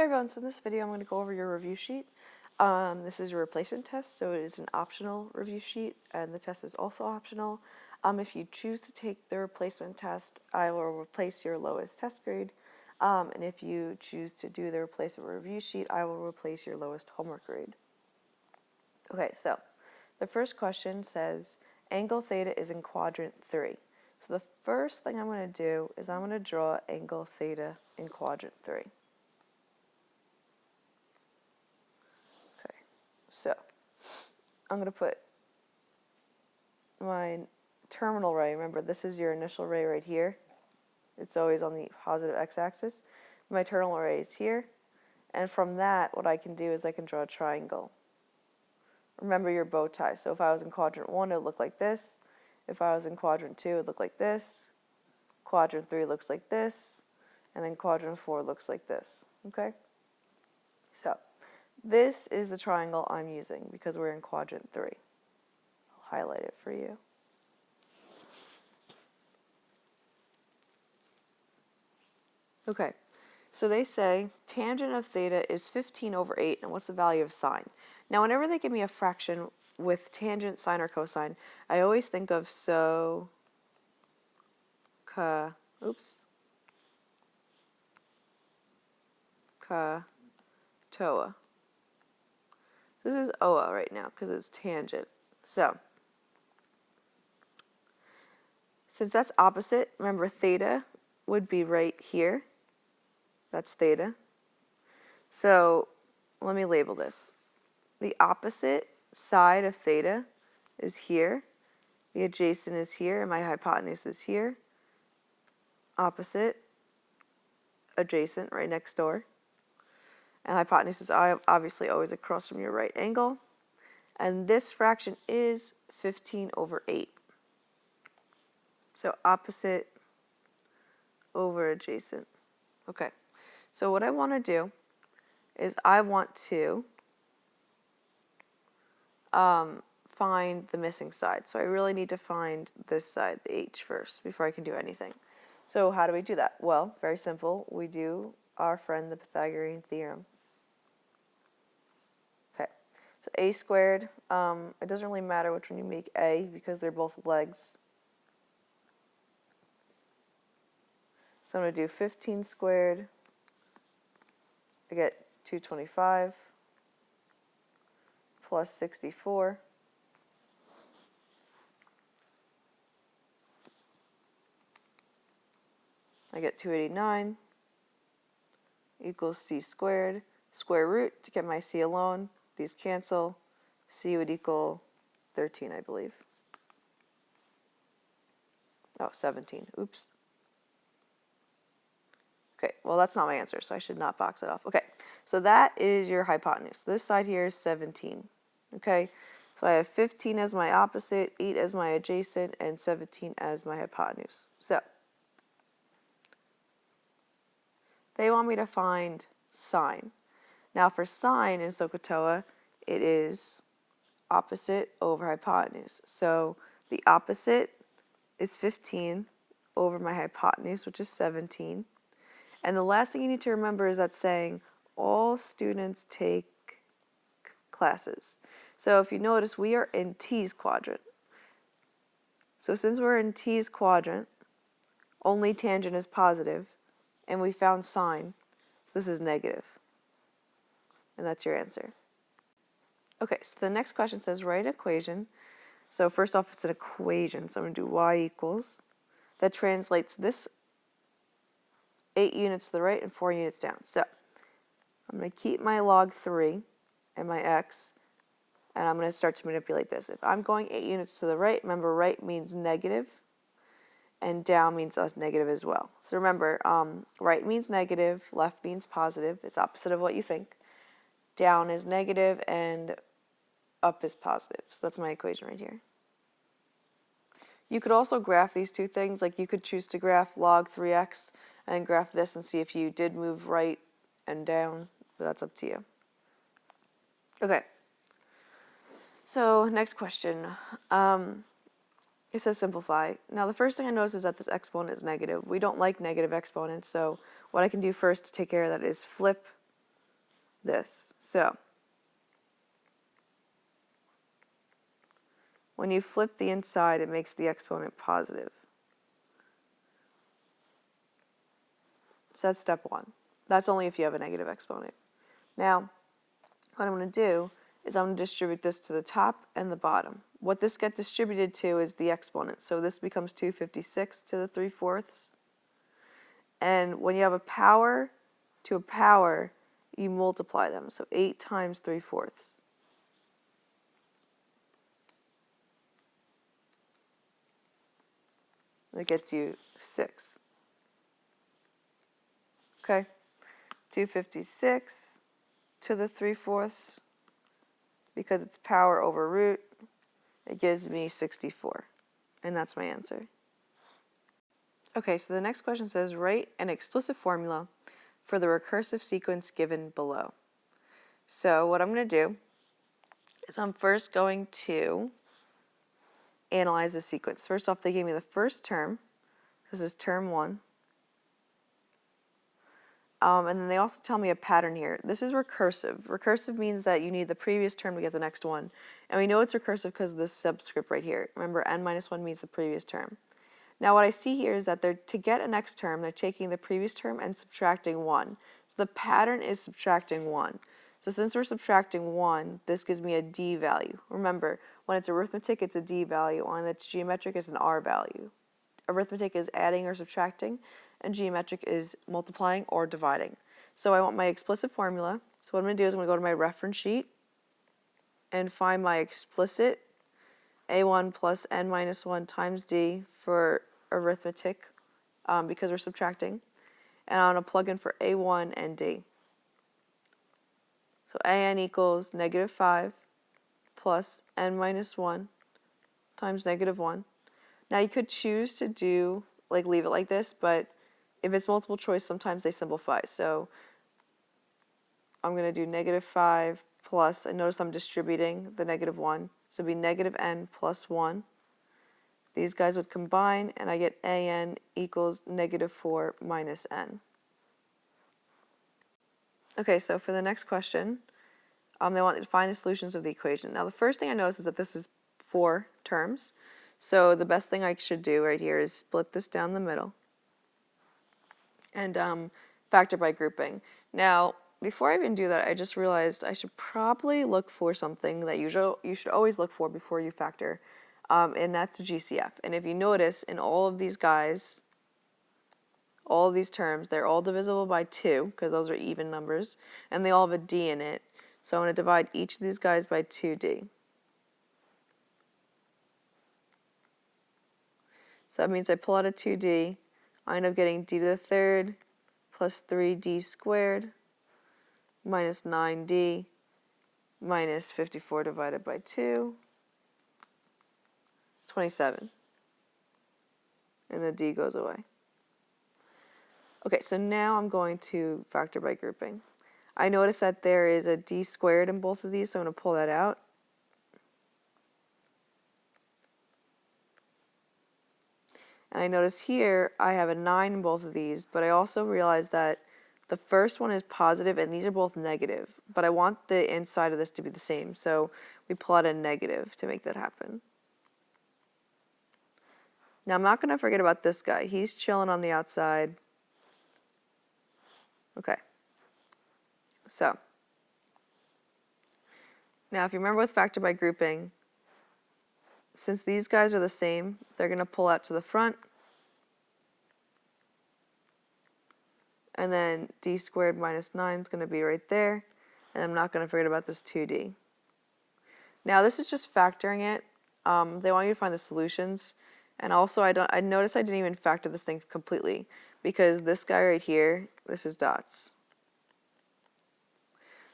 Hey everyone, so in this video I'm going to go over your review sheet. This is your replacement test, so it is an optional review sheet, and the test is also optional. If you choose to take the replacement test, I will replace your lowest test grade, and if you choose to do the replacement review sheet, I will replace your lowest homework grade. Okay, so the first question says, angle theta is in quadrant 3. So the first thing I'm going to do is I'm going to draw angle theta in quadrant 3. So, I'm going to put my terminal ray. Remember, this is your initial ray right here. It's always on the positive x-axis. My terminal ray is here. And from that, what I can do is I can draw a triangle. Remember your bow tie. So if I was in quadrant 1, it would look like this. If I was in quadrant 2, it would look like this. Quadrant 3 looks like this. And then quadrant 4 looks like this. Okay? So, this is the triangle I'm using because we're in quadrant 3. I'll highlight it for you. Okay, so they say tangent of theta is 15 over 8, and what's the value of sine? Now, whenever they give me a fraction with tangent, sine, or cosine, I always think of catoa. This is OA right now because it's tangent. So, since that's opposite, remember theta would be right here. That's theta. So, let me label this. The opposite side of theta is here. The adjacent is here, and my hypotenuse is here. Opposite, adjacent, right next door. And hypotenuse is obviously always across from your right angle. And this fraction is 15 over 8. So opposite over adjacent. Okay. So what I want to do is I want to find the missing side. So I really need to find this side, the h, first before I can do anything. So how do we do that? Well, very simple. We do our friend the Pythagorean Theorem. Okay, so a squared, it doesn't really matter which one you make a because they're both legs. So I'm going to do 15 squared. I get 225 plus 64. I get 289 equals c squared. Square root to get my c alone. These cancel. C would equal 13, I believe. Oh, 17. Oops. Okay, well that's not my answer, so I should not box it off. Okay, so that is your hypotenuse. This side here is 17. Okay, so I have 15 as my opposite, 8 as my adjacent, and 17 as my hypotenuse. So, they want me to find sine. Now for sine in SOHCAHTOA, it is opposite over hypotenuse. So the opposite is 15 over my hypotenuse, which is 17. And the last thing you need to remember is that saying all students take classes. So if you notice, we are in T's quadrant. So since we're in T's quadrant, only tangent is positive, and we found sine. This is negative. And that's your answer. Okay, so the next question says write an equation. So first off, it's an equation. So I'm going to do y equals. That translates this 8 units to the right and 4 units down. So I'm going to keep my log 3 and my x, and I'm going to start to manipulate this. If I'm going 8 units to the right, remember right means negative, and down means negative as well. So remember, right means negative, left means positive. It's opposite of what you think. Down is negative, and up is positive. So that's my equation right here. You could also graph these two things. Like you could choose to graph log 3x and then graph this and see if you did move right and down. But that's up to you. Okay. So next question. It says simplify. Now the first thing I notice is that this exponent is negative. We don't like negative exponents, so what I can do first to take care of that is flip this. So when you flip the inside, it makes the exponent positive. So that's step one. That's only if you have a negative exponent. Now, what I'm going to do is I'm going to distribute this to the top and the bottom. What this gets distributed to is the exponent. So this becomes 256 to the 3/4. And when you have a power to a power, you multiply them. So 8 times 3/4. That gets you 6. Okay, 256 to the 3/4, because it's power over root, it gives me 64. And that's my answer. Okay, so the next question says, write an explicit formula for the recursive sequence given below. So what I'm going to do is I'm first going to analyze the sequence. First off, they gave me the first term. This is term 1. And then they also tell me a pattern here. This is recursive. Recursive means that you need the previous term to get the next one. And we know it's recursive because of this subscript right here. Remember, n-1 means the previous term. Now what I see here is that to get a next term, they're taking the previous term and subtracting 1. So the pattern is subtracting 1. So since we're subtracting 1, this gives me a d value. Remember, when it's arithmetic, it's a d value. When it's geometric, it's an r value. Arithmetic is adding or subtracting, and geometric is multiplying or dividing. So I want my explicit formula. So what I'm going to do is I'm going to go to my reference sheet and find my explicit a1 plus n-1 times d for arithmetic, because we're subtracting. And I'm going to plug in for a1 and d. So an equals -5 plus n-1 times -1. Now you could choose to do, leave it like this, but if it's multiple choice, sometimes they simplify. So I'm going to do -5 plus, and notice I'm distributing the -1. So it'd be -n plus 1. These guys would combine, and I get an equals -4 minus n. Okay, so for the next question, they want to find the solutions of the equation. Now the first thing I notice is that this is 4 terms. So the best thing I should do right here is split this down the middle and factor by grouping. Now, before I even do that, I just realized I should probably look for something that you should always look for before you factor, and that's GCF. And if you notice, in all of these guys, all of these terms, they're all divisible by 2, because those are even numbers, and they all have a d in it. So I'm going to divide each of these guys by 2d. So that means I pull out a 2d, I end up getting d to the 3rd plus 3d squared minus 9d minus 54 divided by 2, 27. And the d goes away. Okay, so now I'm going to factor by grouping. I notice that there is a d squared in both of these, so I'm going to pull that out. And I notice here I have a 9 in both of these, but I also realize that the first one is positive and these are both negative. But I want the inside of this to be the same, so we pull out a negative to make that happen. Now I'm not going to forget about this guy. He's chilling on the outside. Okay. So, now if you remember with factor by grouping, since these guys are the same, they're going to pull out to the front. And then d squared minus 9 is going to be right there. And I'm not going to forget about this 2d. Now this is just factoring it. They want you to find the solutions. And also I noticed I didn't even factor this thing completely, because this guy right here, this is dots.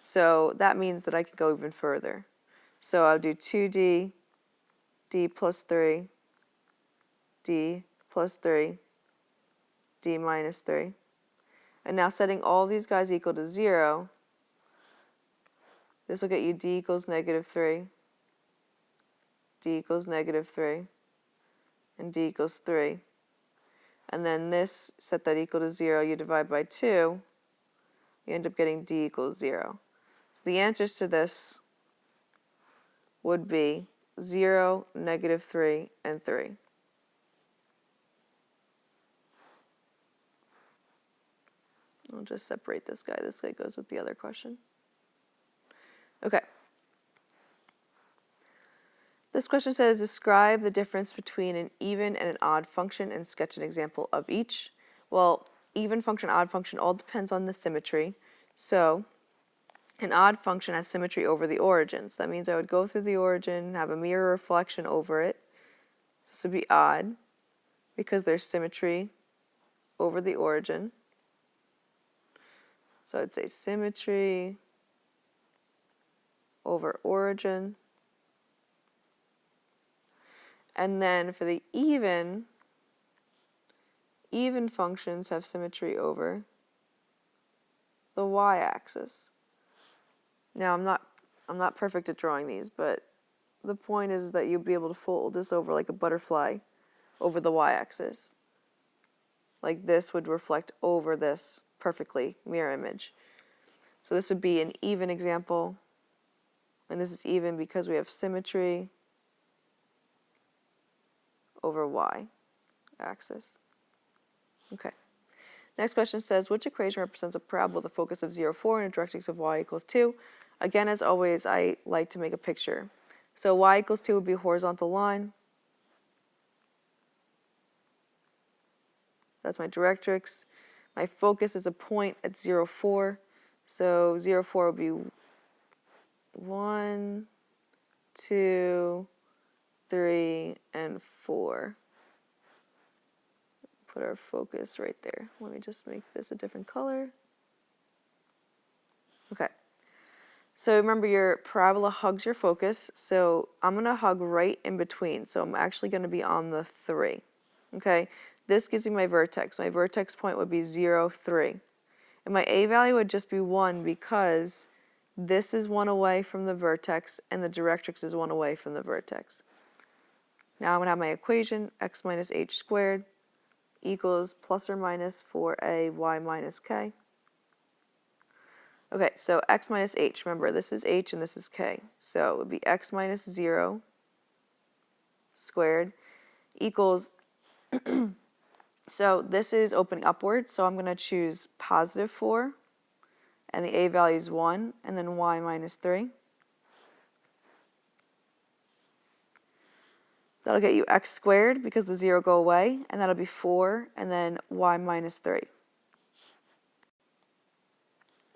So that means that I can go even further. So I'll do 2d, d plus 3, d plus 3, d minus 3. And now setting all these guys equal to 0, this will get you d equals -3, d equals -3, and d equals 3. And then this, set that equal to 0, you divide by 2, you end up getting d equals 0. the answers to this would be 0, -3, and 3. I'll just separate this guy. This guy goes with the other question. Okay. This question says, describe the difference between an even and an odd function and sketch an example of each. Well, even function, odd function, all depends on the symmetry. So an odd function has symmetry over the origins. That means I would go through the origin, have a mirror reflection over it. This would be odd because there's symmetry over the origin. So I'd say symmetry over origin. And then for the even functions have symmetry over the y-axis. Now I'm not perfect at drawing these, but the point is that you'll be able to fold this over like a butterfly over the y-axis. Like this would reflect over this perfectly, mirror image. So this would be an even example, and this is even because we have symmetry over y-axis. Okay. Next question says, which equation represents a parabola with a focus of 0, 4 and a directrix of y equals 2? Again, as always, I like to make a picture. So y equals 2 would be a horizontal line. That's my directrix. My focus is a point at 0, 4. So 0, 4 would be 1, 2, 3, and 4. Put our focus right there. Let me just make this a different color. Okay. So remember, your parabola hugs your focus. So I'm going to hug right in between. So I'm actually going to be on the 3. Okay. This gives me my vertex. My vertex point would be 0, 3. And my a value would just be 1 because this is 1 away from the vertex and the directrix is 1 away from the vertex. Now I'm going to have my equation, x minus h squared equals plus or minus 4a y minus k. Okay, so x minus h, remember this is h and this is k. So it would be x minus 0 squared equals, so this is opening upward, so I'm going to choose positive 4, and the a value is 1, and then y minus 3. That'll get you x squared because the 0 go away, and that'll be 4, and then y minus 3.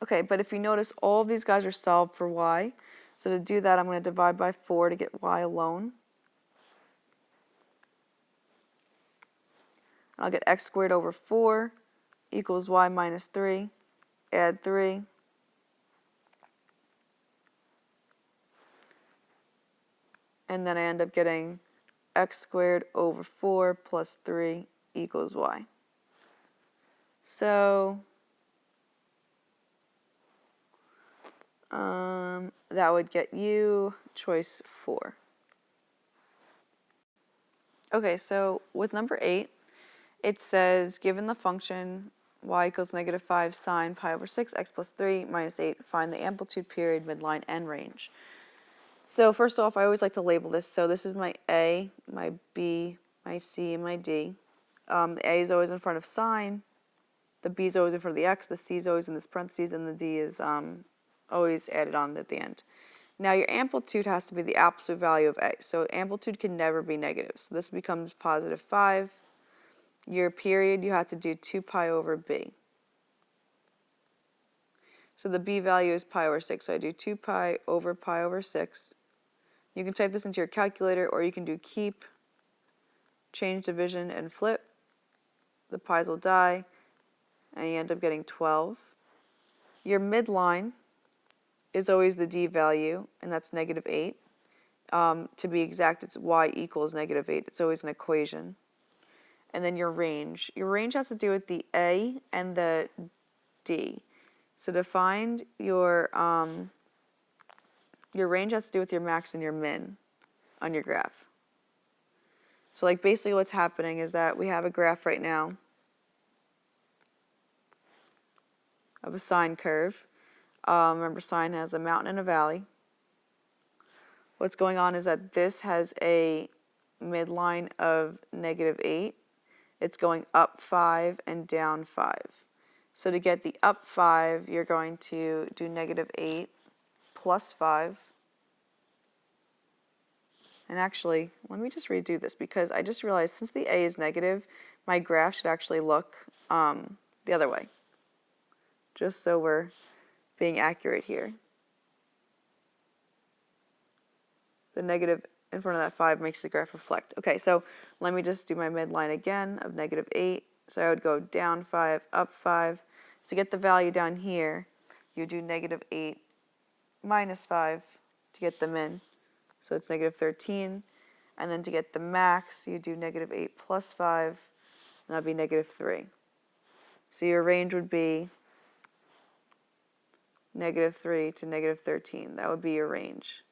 Okay, but if you notice, all of these guys are solved for y. So to do that, I'm going to divide by 4 to get y alone. I'll get x squared over 4 equals y minus 3. Add 3. And then I end up getting x squared over 4 plus 3 equals y. So that would get you choice 4. Okay, so with number 8, it says, given the function y equals -5 sine pi over 6, x plus 3 minus 8, find the amplitude, period, midline, and range. So first off, I always like to label this. So this is my A, my B, my C, and my D. The A is always in front of sine. The B is always in front of the x. The C is always in this parentheses, and the D is always added on at the end. Now your amplitude has to be the absolute value of A. So amplitude can never be negative. So this becomes positive 5. Your period, you have to do 2 pi over B. So the B value is pi over 6. So I do 2 pi over 6. You can type this into your calculator, or you can do keep, change division, and flip. The pi's will die, and you end up getting 12. Your midline is always the D value, and that's -8. To be exact, it's y equals -8. It's always an equation. And then your range. Your range has to do with the A and the D. So to find your range has to do with your max and your min on your graph. So like basically what's happening is that we have a graph right now of a sine curve. Remember, sine has a mountain and a valley. What's going on is that this has a midline of -8. It's going up 5 and down 5. So to get the up 5, you're going to do -8 plus 5. And actually, let me just redo this because I just realized since the a is negative, my graph should actually look the other way. Just so we're being accurate here. The negative in front of that 5 makes the graph reflect. Okay, so let me just do my midline again of -8. So I would go down 5, up 5. So to get the value down here, you do -8 minus 5 to get the min. So it's -13. And then to get the max, you do -8 plus 5, and that would be -3. So your range would be -3 to -13. That would be your range.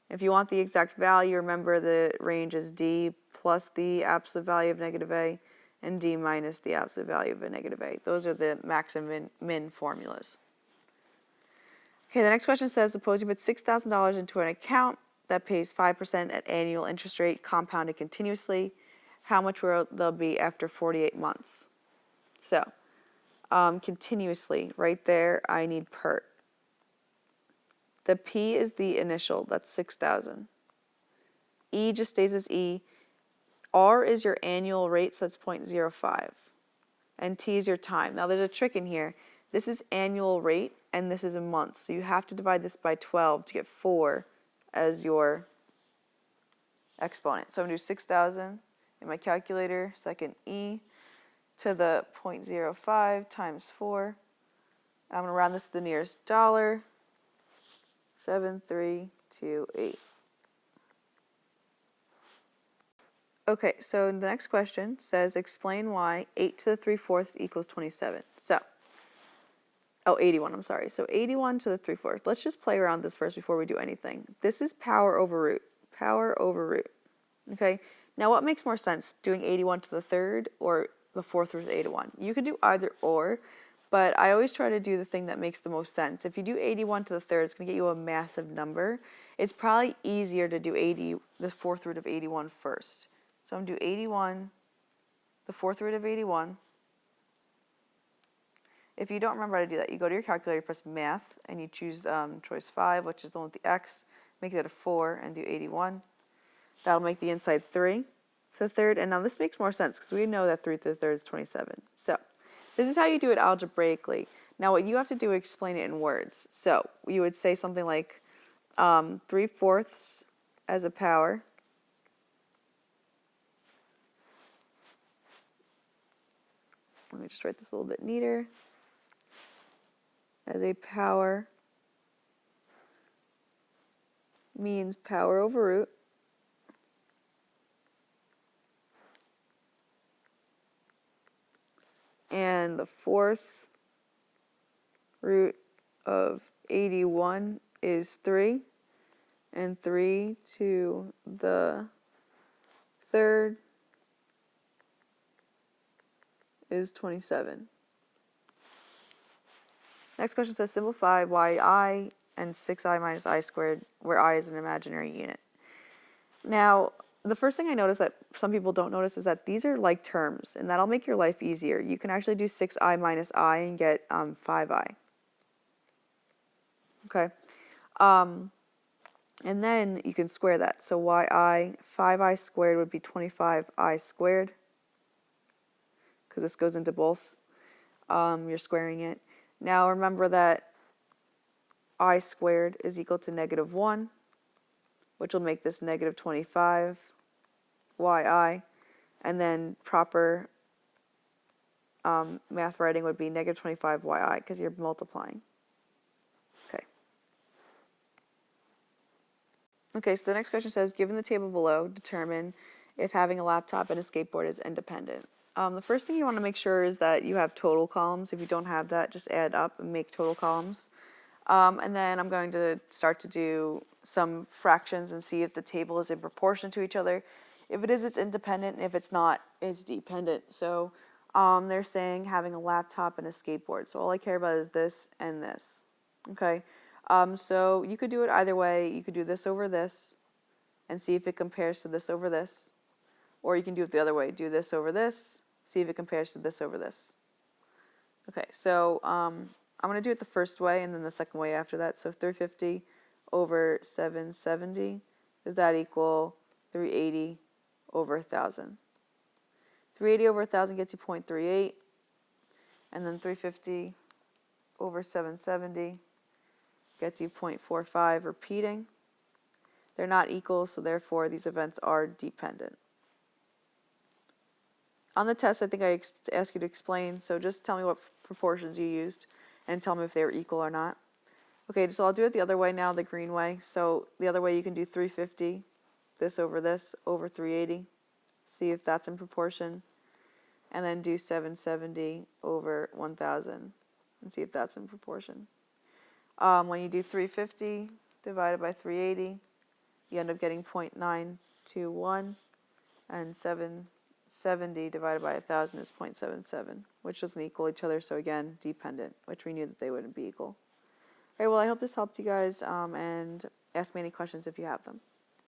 If you want the exact value, remember the range is d plus the absolute value of -a and d minus the absolute value of a -a. Those are the max and min formulas. Okay, the next question says, suppose you put $6,000 into an account that pays 5% at annual interest rate compounded continuously. How much will they'll be after 48 months? So, continuously, right there, I need per. The P is the initial, that's 6,000. E just stays as E. R is your annual rate, so that's 0.05. And T is your time. Now there's a trick in here. This is annual rate, and this is a month. So you have to divide this by 12 to get 4 as your exponent. So I'm going to do 6,000 in my calculator, second E to the 0.05 times 4. I'm going to round this to the nearest dollar. 7328. Okay, so the next question says explain why 8 to the 3/4 equals 27. So, 81, I'm sorry. So 81 to the 3/4. Let's just play around this first before we do anything. This is power over root. Power over root. Okay, now what makes more sense, doing 81 to the 3rd or the 4th root of 81? You could do either or, but I always try to do the thing that makes the most sense. If you do 81 to the 3rd, it's going to get you a massive number. It's probably easier to do the 4th root of 81 first. So I'm going to do 81, the 4th root of 81. If you don't remember how to do that, you go to your calculator, press math, and you choose choice 5, which is the one with the x, make that a 4, and do 81. That'll make the inside 3 to the 3rd. And now this makes more sense because we know that 3 to the 3rd is 27. So this is how you do it algebraically. Now what you have to do is explain it in words. So you would say something like 3/4 as a power. Let me just write this a little bit neater. As a power means power over root. And the 4th root of 81 is 3. And 3 to the 3rd is 27. Next question says simplify yi and 6i minus I squared, where I is an imaginary unit. Now, the first thing I notice that some people don't notice is that these are like terms, and that'll make your life easier. You can actually do 6i minus I and get 5i. Okay. And then you can square that. So yi, 5i squared would be 25i squared, because this goes into both. You're squaring it. Now remember that I squared is equal to -1, which will make this -25 yi, and then proper math writing would be -25 yi because you're multiplying. Okay. Okay, so the next question says, given the table below, determine if having a laptop and a skateboard is independent. The first thing you want to make sure is that you have total columns. If you don't have that, just add up and make total columns. And then I'm going to start to do some fractions and see if the table is in proportion to each other. If it is, it's independent, and if it's not, it's dependent. So they're saying having a laptop and a skateboard. So all I care about is this and this. Okay, so you could do it either way. You could do this over this and see if it compares to this over this. Or you can do it the other way. Do this over this, see if it compares to this over this. Okay, so I'm going to do it the first way and then the second way after that. So 350 over 770, does that equal 380 over 1,000? 380 over 1,000 gets you 0.38, and then 350 over 770 gets you 0.45, repeating. They're not equal, so therefore these events are dependent. On the test, I think I asked you to explain, so just tell me what proportions you used and tell me if they were equal or not. Okay, so I'll do it the other way now, the green way. So the other way you can do 350, this over 380, see if that's in proportion, and then do 770 over 1,000 and see if that's in proportion. When you do 350 divided by 380, you end up getting 0.921, and 770 divided by 1,000 is 0.77, which doesn't equal each other, so again, dependent, which we knew that they wouldn't be equal. All right, well, I hope this helped you guys, and ask me any questions if you have them.